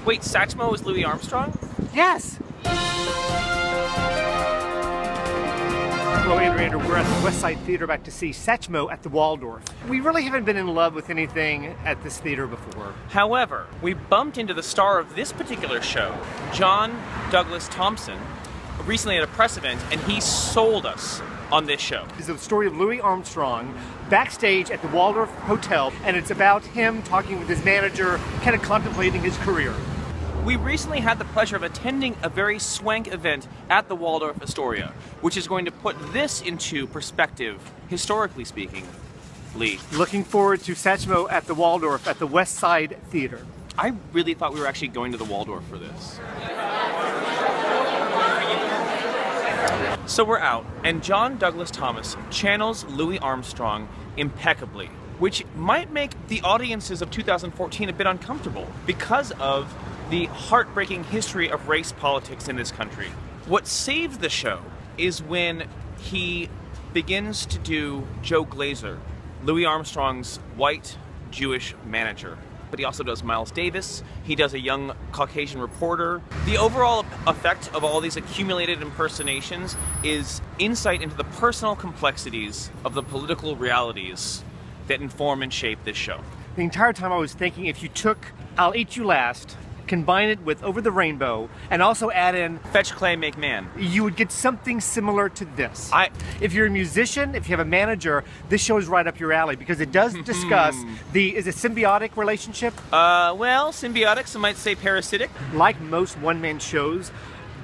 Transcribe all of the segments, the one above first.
Wait, Satchmo is Louis Armstrong? Yes! Hello, Andrew. We're at the Westside Theater about to see Satchmo at the Waldorf. We really haven't been in love with anything at this theater before. However, we bumped into the star of this particular show, John Douglas Thompson, recently at a press event, and he sold us on this show. It's the story of Louis Armstrong backstage at the Waldorf Hotel, and it's about him talking with his manager, kind of contemplating his career. We recently had the pleasure of attending a very swank event at the Waldorf Astoria, which is going to put this into perspective, historically speaking. Lee. Looking forward to Satchmo at the Waldorf at the Westside Theater. I really thought we were actually going to the Waldorf for this. So we're out, and John Douglas Thomas channels Louis Armstrong impeccably, which might make the audiences of 2014 a bit uncomfortable because of the heartbreaking history of race politics in this country. What saves the show is when he begins to do Joe Glazer, Louis Armstrong's white Jewish manager. But he also does Miles Davis, he does a young Caucasian reporter. The overall effect of all these accumulated impersonations is insight into the personal complexities of the political realities that inform and shape this show. The entire time I was thinking, if you took I'll Eat You Last, combine it with Over the Rainbow, and also add in Fetch Clay, Make Man, you would get something similar to this. If you're a musician, if you have a manager, this show is right up your alley because it does discuss is it symbiotic relationship? Well, symbiotic, some might say parasitic. Like most one-man shows,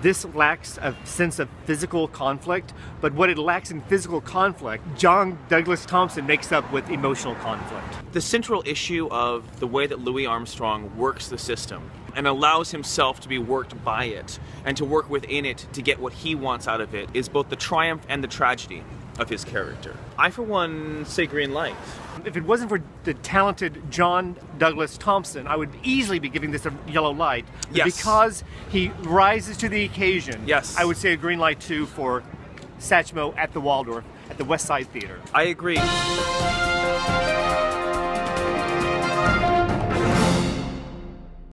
this lacks a sense of physical conflict, but what it lacks in physical conflict, John Douglas Thompson makes up with emotional conflict. The central issue of the way that Louis Armstrong works the system and allows himself to be worked by it and to work within it to get what he wants out of it is both the triumph and the tragedy of his character. I, for one, say green light. If it wasn't for the talented John Douglas Thompson, I would easily be giving this a yellow light. Yes. Because he rises to the occasion, yes, I would say a green light too for Satchmo at the Waldorf at the Westside Theater. I agree.